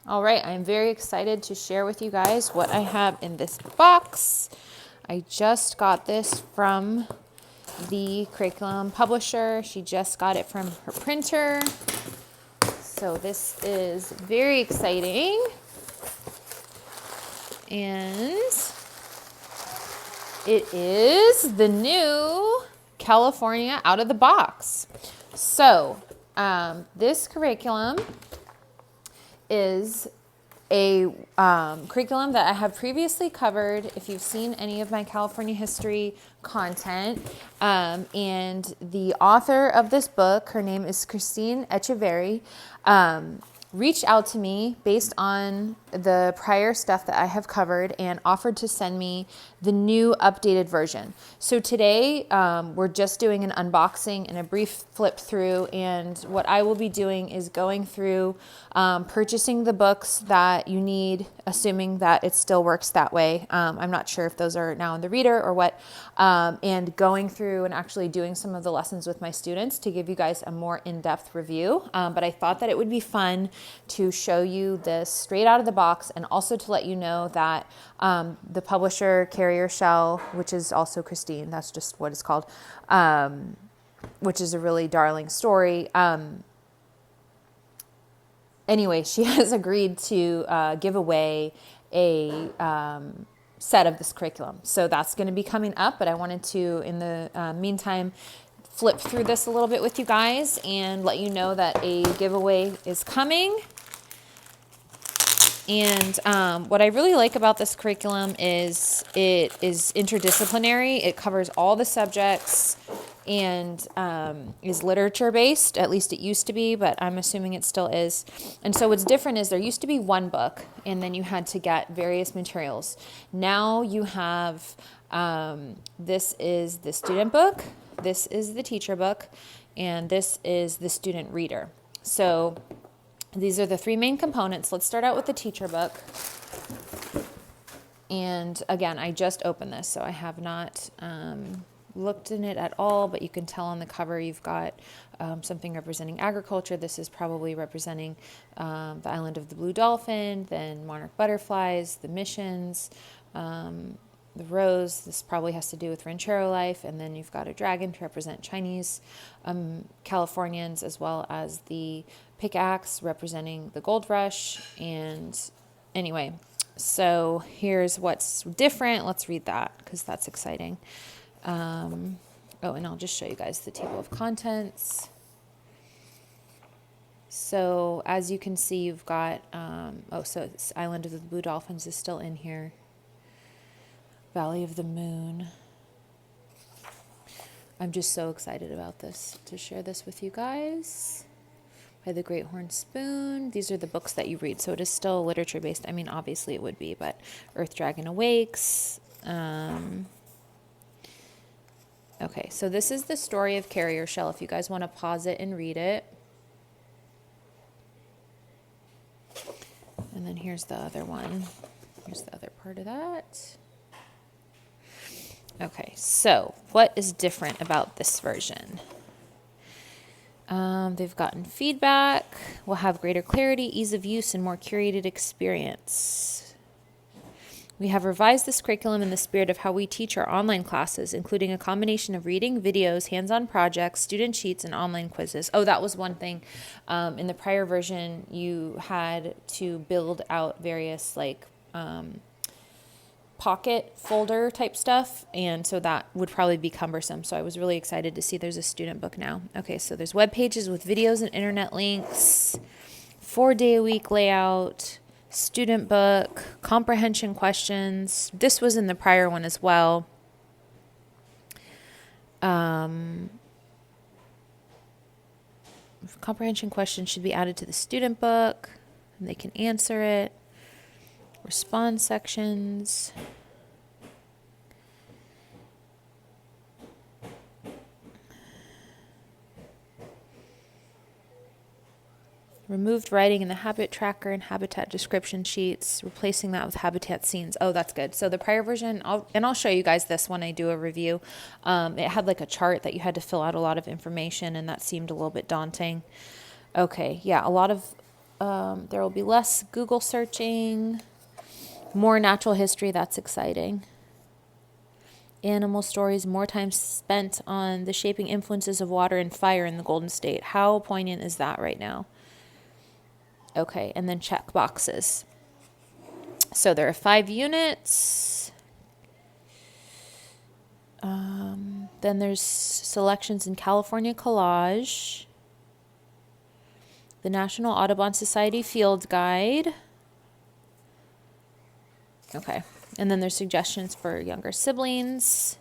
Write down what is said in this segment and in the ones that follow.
All right, I'm very excited to share with you guys what I have in this box. I just got this from the curriculum publisher. She just got it from her printer. So this is very exciting. And it is the new California Out of the Box. So this curriculum is a curriculum that I have previously covered if you've seen any of my California history content. And the author of this book, her name is Christine Echeverry, reached out to me based on the prior stuff that I have covered and offered to send me the new updated version. So today we're just doing an unboxing and a brief flip through, and what I will be doing is going through purchasing the books that you need, assuming that it still works that way. I'm not sure if those are now in the reader or what, and going through and actually doing some of the lessons with my students to give you guys a more in-depth review. But I thought that it would be fun to show you this straight out of the box, and also to let you know that the publisher, Carrier Shell, which is also Christine, that's just what it's called, which is a really darling story. Anyway, she has agreed to give away a set of this curriculum. So that's going to be coming up, but I wanted to, in the meantime, flip through this a little bit with you guys and let you know that a giveaway is coming. And what I really like about this curriculum is it is interdisciplinary. It covers all the subjects and is literature based. At least it used to be, but I'm assuming it still is. And so what's different is there used to be one book, and then you had to get various materials. Now you have, this is the student book, this is the teacher book, and this is the student reader. So these are the three main components. Let's start out with the teacher book. And again, I just opened this, so I have not looked in it at all, but you can tell on the cover you've got something representing agriculture. This is probably representing the island of the Blue Dolphin, then monarch butterflies, the missions, the rose. This probably has to do with ranchero life, and then you've got a dragon to represent Chinese Californians, as well as the pickaxe representing the gold rush. And anyway, so here's what's different. Let's read that because that's exciting. And I'll just show you guys the table of contents. So as you can see, you've got, so it's Island of the Blue Dolphins is still in here. Valley of the Moon. I'm just so excited about this, to share this with you guys. By the Great Horn Spoon. These are the books that you read, so it is still literature based. I mean, obviously it would be, but Earth Dragon Awakes. Okay, so this is the story of Carrier Shell, if you guys want to pause it and read it. And then here's the other one. Here's the other part of that. Okay, so what is different about this version? They've gotten feedback. We'll have greater clarity, ease of use, and more curated experience. We have revised this curriculum in the spirit of how we teach our online classes, including a combination of reading, videos, hands-on projects, student sheets, and online quizzes. Oh, that was one thing. In the prior version, you had to build out various pocket folder type stuff, and so that would probably be cumbersome. So I was really excited to see there's a student book now. Okay, so there's web pages with videos and internet links, 4-day-a-week layout, student book, comprehension questions. This was in the prior one as well. Comprehension questions should be added to the student book, and they can answer it. Response sections. Removed writing in the habit tracker and habitat description sheets, replacing that with habitat scenes. Oh, that's good. So the prior version, I'll show you guys this when I do a review. It had like a chart that you had to fill out a lot of information, and that seemed a little bit daunting. Okay, yeah, a lot of There will be less Google searching, more natural history. That's exciting. Animal stories, more time spent on the shaping influences of water and fire in the Golden State. How poignant is that right now? Okay, and then check boxes. So there are 5 units. Then there's selections in California Collage, the National Audubon Society Field Guide. Okay, and then there's suggestions for younger siblings.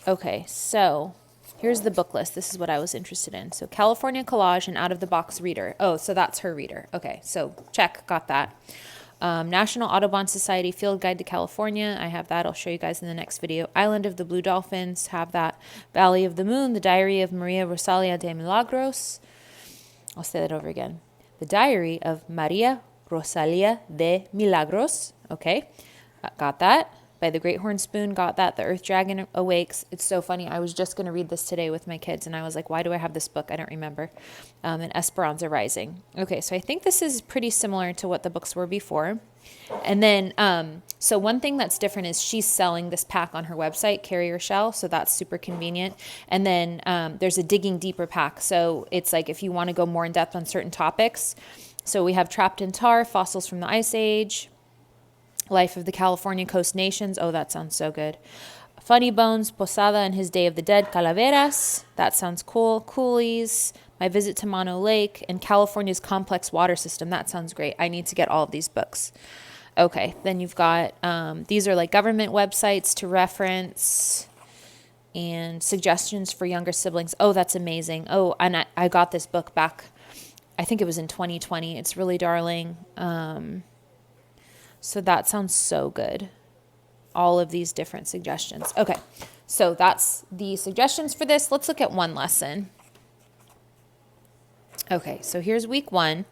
Okay, so here's the book list. This is what I was interested in. So California Collage and Out of the Box Reader. Oh, so that's her reader. Okay, so check, got that. National Audubon Society Field Guide to California. I have that. I'll show you guys in the next video. Island of the Blue Dolphins. Have that. Valley of the Moon. The Diary of Maria Rosalia de Milagros. I'll say that over again. The Diary of Maria Rosalia de Milagros. Okay. Got that. By the Great Horn Spoon. Got that. The Earth Dragon Awakes. It's so funny. I was just going to read this today with my kids, and I was like, why do I have this book? I don't remember. And Esperanza Rising. Okay, so I think this is pretty similar to what the books were before. And then, so one thing that's different is she's selling this pack on her website, Carrier Shell, so that's super convenient. And then there's a Digging Deeper pack. So it's like if you want to go more in depth on certain topics. So we have Trapped in Tar, Fossils from the Ice Age, Life of the California Coast Nations. Oh, that sounds so good. Funny Bones, Posada and His Day of the Dead, Calaveras. That sounds cool. Coolies, My Visit to Mono Lake, and California's Complex Water System. That sounds great. I need to get all of these books. Okay, then you've got, these are like government websites to reference and suggestions for younger siblings. Oh, that's amazing. Oh, and I got this book back, I think it was in 2020. It's really darling. So that sounds so good. All of these different suggestions. Okay, so that's the suggestions for this. Let's look at one lesson. Okay, so here's week 1.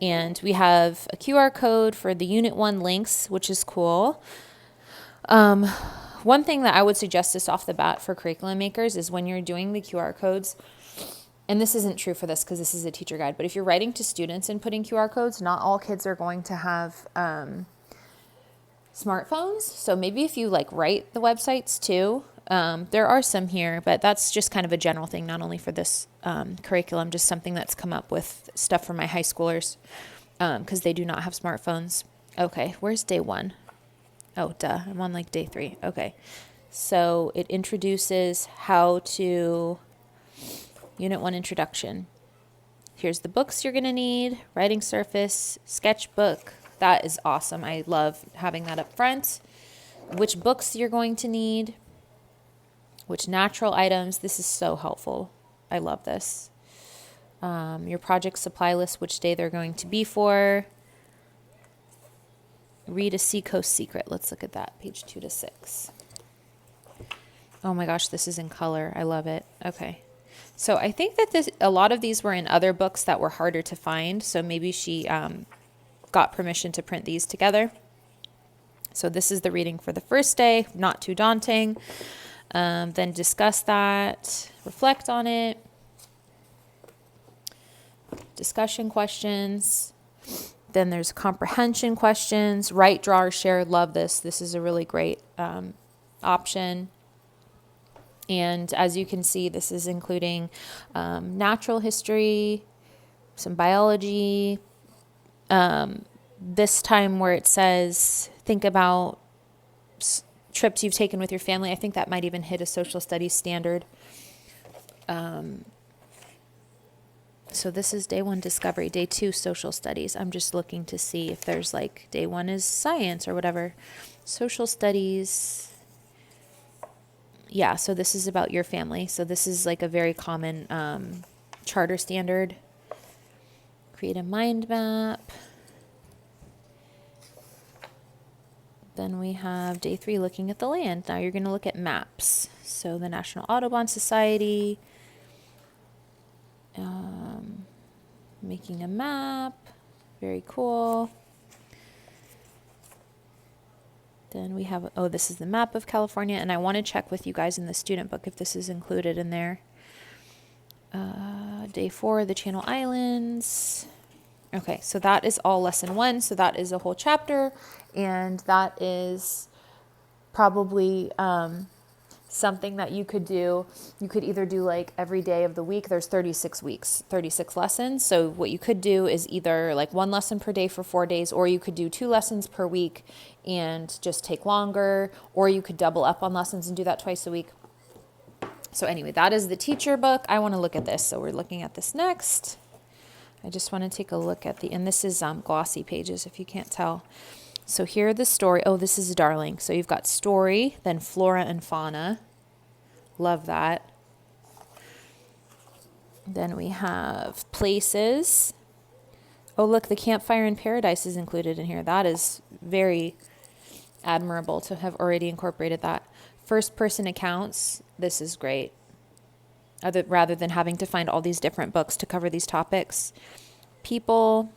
And we have a QR code for the Unit 1 links, which is cool. One thing that I would suggest this off the bat for curriculum makers is when you're doing the QR codes, and this isn't true for this because this is a teacher guide, but if you're writing to students and putting QR codes, not all kids are going to have smartphones. So maybe if you like write the websites too, there are some here, but that's just kind of a general thing, not only for this curriculum, just something that's come up with stuff for my high schoolers because they do not have smartphones. Okay, where's day 1? Oh, duh, I'm on like day 3. Okay, so it introduces how to... Unit 1 Introduction. Here's the books you're going to need. Writing surface, sketchbook. That is awesome. I love having that up front. Which books you're going to need. Which natural items. This is so helpful. I love this. Your project supply list, which day they're going to be for. Read A Seacoast Secret. Let's look at that. Page 2 to 6. Oh my gosh, this is in color. I love it. Okay. So I think that a lot of these were in other books that were harder to find. So maybe she got permission to print these together. So this is the reading for the first day, not too daunting. Then discuss that, reflect on it. Discussion questions. Then there's comprehension questions. Write, draw, or share. Love this. This is a really great option. And as you can see, this is including natural history, some biology. This time where it says, think about trips you've taken with your family. I think that might even hit a social studies standard. So this is day 1 discovery, day 2 social studies. I'm just looking to see if there's like day 1 is science or whatever. Social studies. Yeah, so this is about your family. So this is like a very common charter standard. Create a mind map. Then we have day 3, looking at the land. Now you're going to look at maps. So the National Audubon Society. Making a map. Very cool. Then we have, oh, this is the map of California, and I want to check with you guys in the student book if this is included in there. Day 4, the Channel Islands. Okay, so that is all lesson 1. So that is a whole chapter, and that is probably something that you could do. You could either do like every day of the week. There's 36 weeks, 36 lessons. So what you could do is either like 1 lesson per day for 4 days, or you could do 2 lessons per week and just take longer, or you could double up on lessons and do that twice a week. So anyway, that is the teacher book. I want to look at this. So we're looking at this next. I just want to take a look at and this is glossy pages if you can't tell. So here are the story. Oh, this is darling. So you've got story, then flora and fauna. Love that. Then we have places. Oh, look, the campfire in paradise is included in here. That is very admirable to have already incorporated that. First person accounts. This is great. Rather than having to find all these different books to cover these topics. People.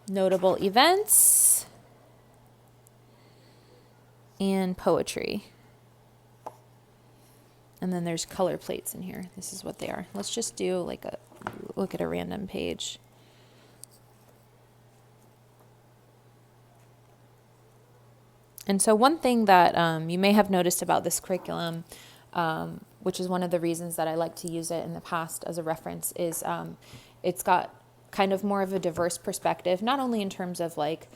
Notable events. And poetry. And then there's color plates in here. This is what they are. Let's just do like a look at a random page. And so one thing that you may have noticed about this curriculum, which is one of the reasons that I like to use it in the past as a reference, is it's got kind of more of a diverse perspective, not only in terms of like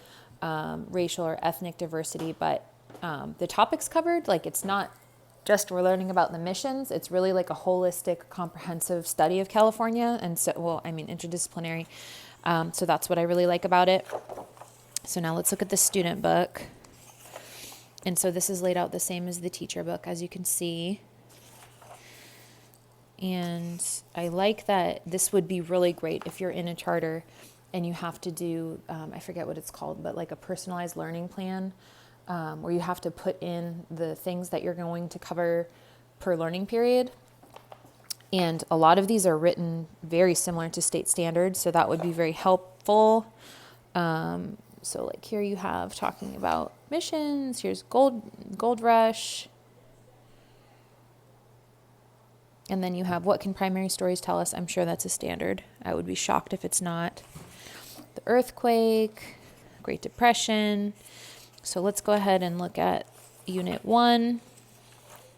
racial or ethnic diversity, but the topics covered. Like it's not just we're learning about the missions. It's really like a holistic, comprehensive study of California. And so, interdisciplinary. So that's what I really like about it. So now let's look at the student book. And so this is laid out the same as the teacher book, as you can see. And I like that this would be really great if you're in a charter and you have to do, I forget what it's called, but like a personalized learning plan, where you have to put in the things that you're going to cover per learning period. And a lot of these are written very similar to state standards, so that would be very helpful. So like here you have talking about missions. Here's Gold Rush. And then you have what can primary stories tell us? I'm sure that's a standard. I would be shocked if it's not. The earthquake, Great Depression. So let's go ahead and look at Unit 1,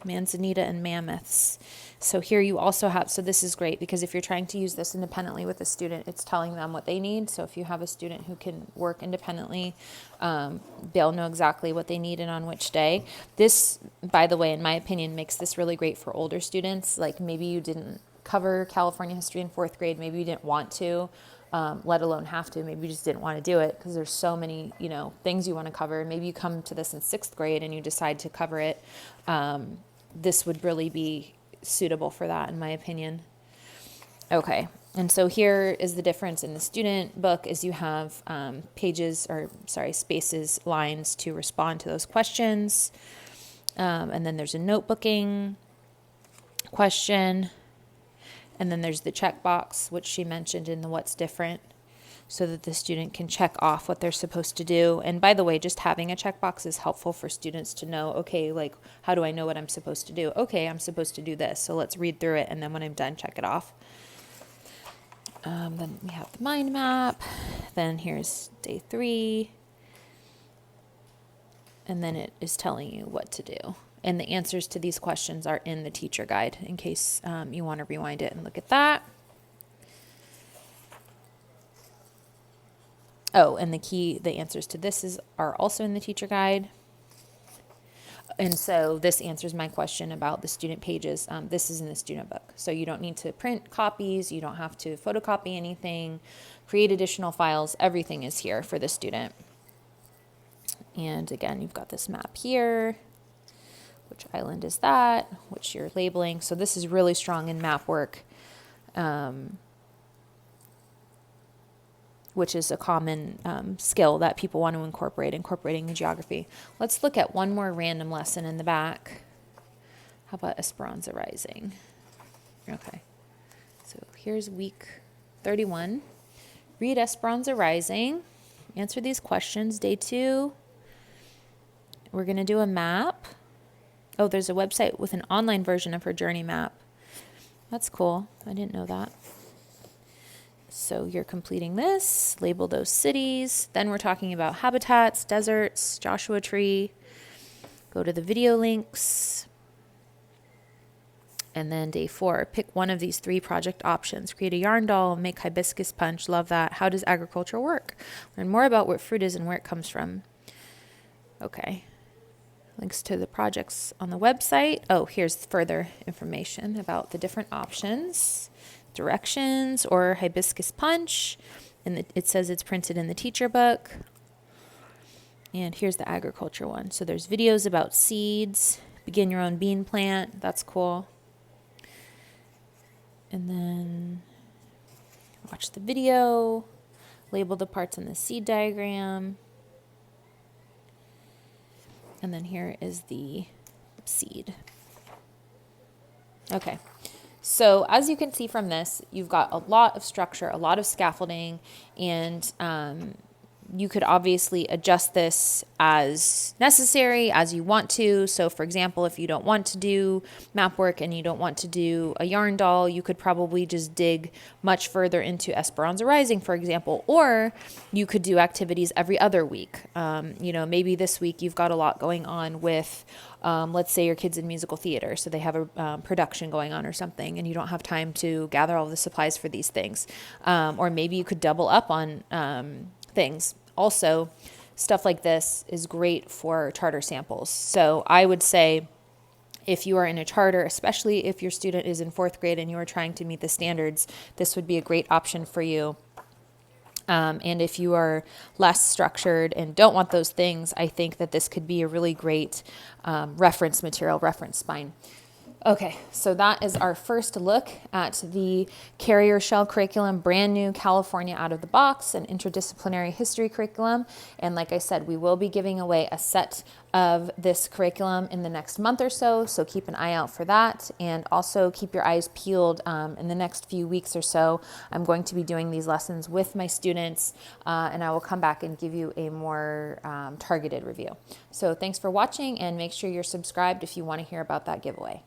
Manzanita and Mammoths. So here you also have, so this is great because if you're trying to use this independently with a student, it's telling them what they need. So if you have a student who can work independently, they'll know exactly what they need and on which day. This, by the way, in my opinion, makes this really great for older students. Like maybe you didn't cover California history in 4th grade, maybe you didn't want to, let alone have to. Maybe you just didn't want to do it because there's so many, things you want to cover. Maybe you come to this in 6th grade and you decide to cover it. This would really be suitable for that, in my opinion. Okay, and so here is the difference in the student book is you have spaces, lines to respond to those questions. And then there's a notebooking question. And then there's the checkbox, which she mentioned in the what's different, so that the student can check off what they're supposed to do. And by the way, just having a checkbox is helpful for students to know, okay, like, how do I know what I'm supposed to do? Okay, I'm supposed to do this. So let's read through it. And then when I'm done, check it off. Then we have the mind map. Then here's day 3. And then it is telling you what to do. And the answers to these questions are in the teacher guide in case you want to rewind it and look at that. Oh, and the answers to this are also in the teacher guide. And so this answers my question about the student pages. This is in the student book. So you don't need to print copies. You don't have to photocopy anything, create additional files. Everything is here for the student. And again, you've got this map here. Which island is that? Which you're labeling. So this is really strong in map work. Which is a common skill that people want to incorporating the geography. Let's look at one more random lesson in the back. How about Esperanza Rising? Okay, so here's week 31. Read Esperanza Rising. Answer these questions. Day 2, we're going to do a map. Oh, there's a website with an online version of her journey map. That's cool. I didn't know that. So you're completing this, label those cities. Then we're talking about habitats, deserts, Joshua Tree. Go to the video links. And then day 4, pick one of these 3 project options. Create a yarn doll, make hibiscus punch. Love that. How does agriculture work? Learn more about what fruit is and where it comes from. Okay. Links to the projects on the website. Oh, here's further information about the different options. Directions or hibiscus punch. And it says it's printed in the teacher book. And here's the agriculture one. So there's videos about seeds. Begin your own bean plant. That's cool. And then watch the video, label the parts in the seed diagram. And then here is the seed. Okay, so as you can see from this, you've got a lot of structure, a lot of scaffolding, and you could obviously adjust this as necessary, as you want to. So for example, if you don't want to do map work and you don't want to do a yarn doll, you could probably just dig much further into Esperanza Rising, for example, or you could do activities every other week. Maybe this week you've got a lot going on with, let's say your kid's in musical theater, so they have a production going on or something, and you don't have time to gather all the supplies for these things. Or maybe you could double up on things. Also, stuff like this is great for charter samples. So I would say if you are in a charter, especially if your student is in 4th grade and you are trying to meet the standards, this would be a great option for you. And if you are less structured and don't want those things, I think that this could be a really great reference material, reference spine. Okay, so that is our first look at the Carrier Shell curriculum, brand new California out of the box, an interdisciplinary history curriculum. And like I said, we will be giving away a set of this curriculum in the next month or so, so keep an eye out for that. And also keep your eyes peeled in the next few weeks or so. I'm going to be doing these lessons with my students, and I will come back and give you a more targeted review. So thanks for watching, and make sure you're subscribed if you want to hear about that giveaway.